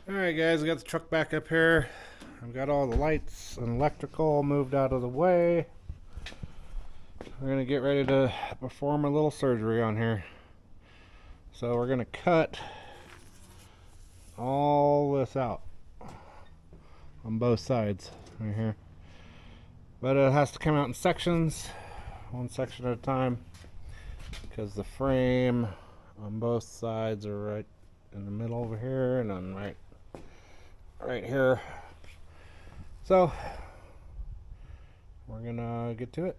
Alright guys, I got the truck back up here. I've got all the lights and electrical moved out of the way. We're going to get ready to perform a little surgery on here. So we're going to cut all this out on both sides right here. But it has to come out in sections, one section at a time, because the frame on both sides are right in the middle over here and on right here. So we're gonna get to it.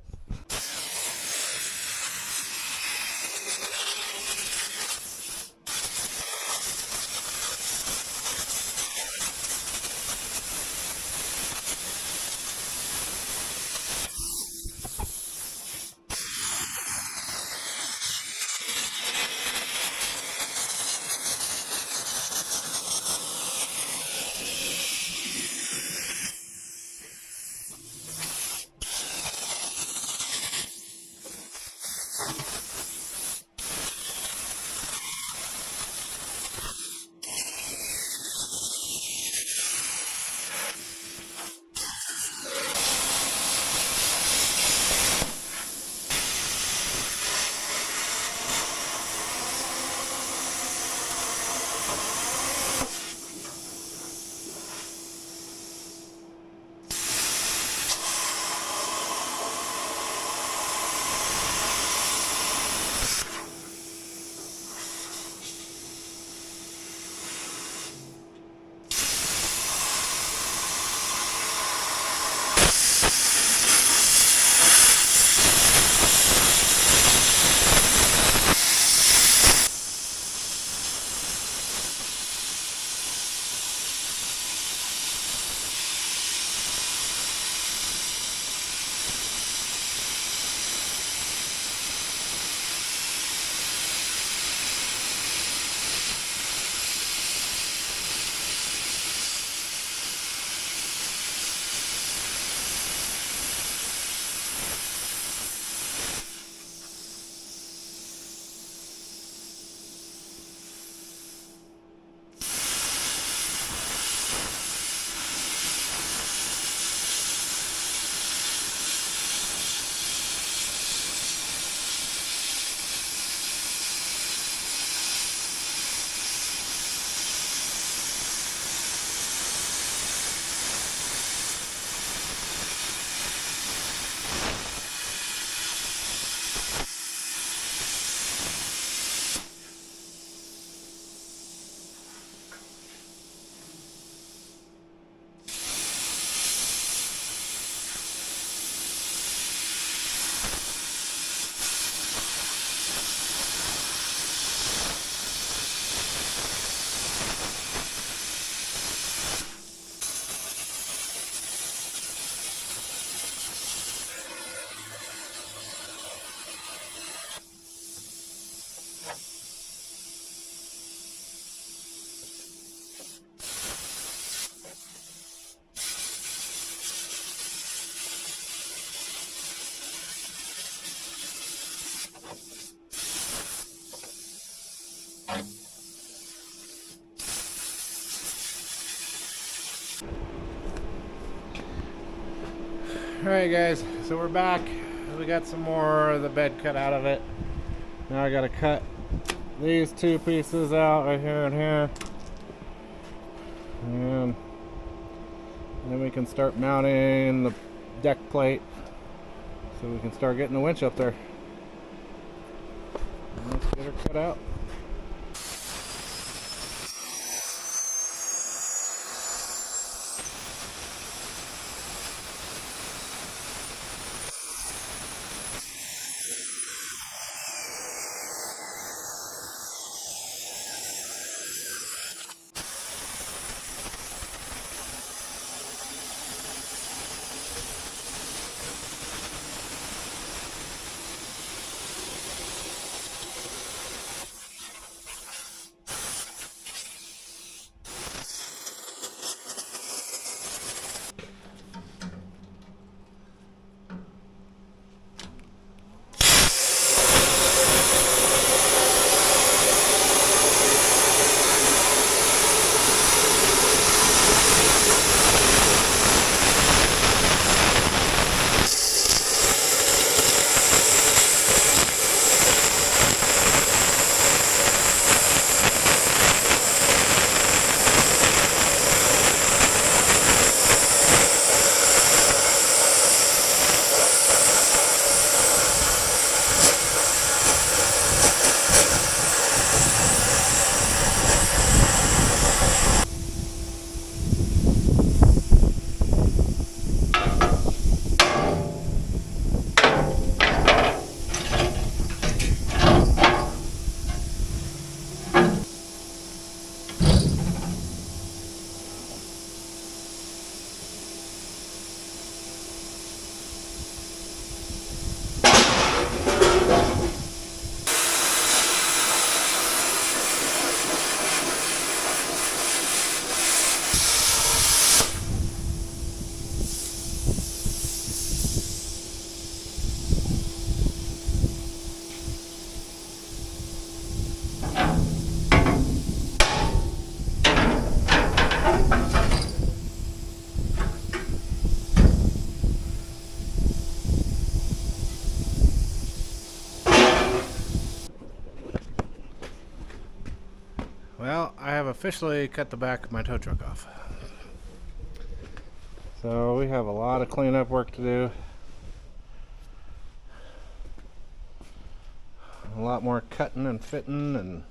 Alright guys, so we're back. We got some more of the bed cut out of it. Now I gotta cut these two pieces out right here and here. And then we can start mounting the deck plate so we can start getting the winch up there. Let's get her cut out. officially cut the back of my tow truck off. So we have a lot of cleanup work to do. A lot more cutting and fitting and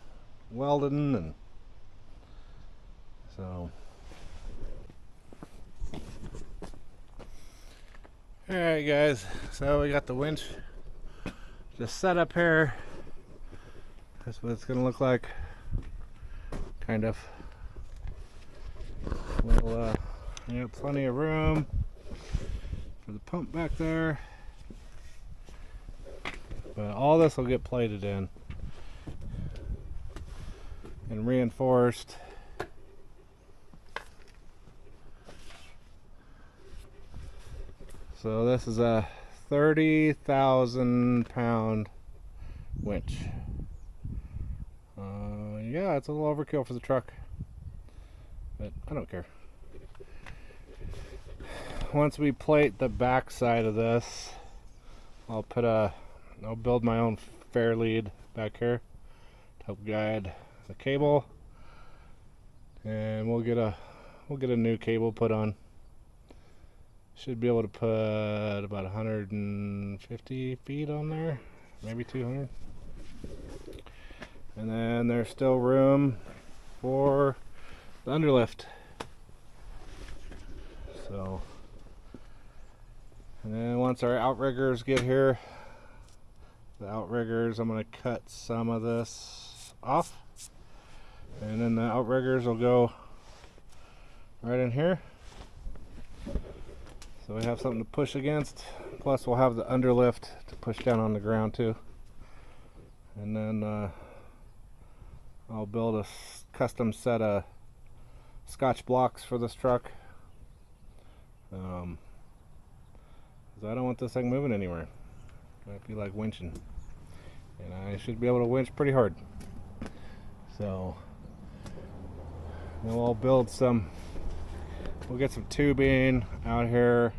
welding, and so. Alright guys, so we got the winch just set up here. That's what it's gonna look like. Kind of. We'll you got plenty of room for the pump back there. But all this will get plated in and reinforced. So this is a 30,000 pound winch. Yeah, it's a little overkill for the truck, but I don't care. Once we plate the back side of this, I'll build my own fair lead back here to help guide the cable, and we'll get a new cable put on. Should be able to put about 150 feet on there, maybe 200. And then there's still room for the underlift. So, and then once our outriggers get here, the outriggers, I'm going to cut some of this off, and then the outriggers will go right in here. So we have something to push against, plus we'll have the underlift to push down on the ground too. And then I'll build a custom set of Scotch blocks for this truck, because I don't want this thing moving anywhere. I feel like winching, and I should be able to winch pretty hard. So then we'll build we'll get some tubing out here,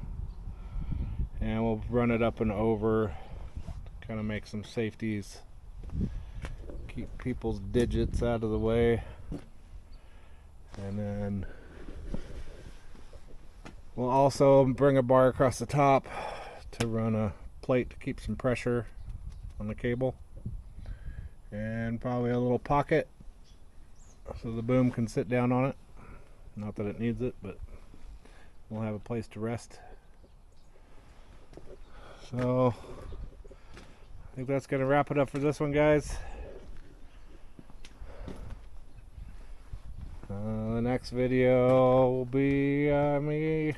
and we'll run it up and over, kind of make some safeties, keep people's digits out of the way. And then we'll also bring a bar across the top to run a plate to keep some pressure on the cable, and probably a little pocket so the boom can sit down on it. Not that it needs it, but we'll have a place to rest. So I think that's going to wrap it up for this one, guys. The next video will be me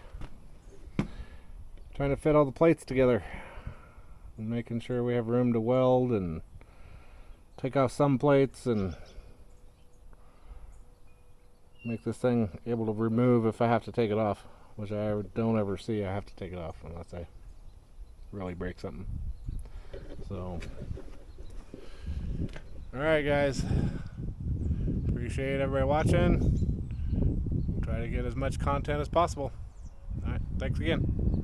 trying to fit all the plates together and making sure we have room to weld and take off some plates and make this thing able to remove if I have to take it off, which I don't ever see I have to take it off unless I really break something. So, alright guys, appreciate everybody watching. Try to get as much content as possible. Alright, thanks again.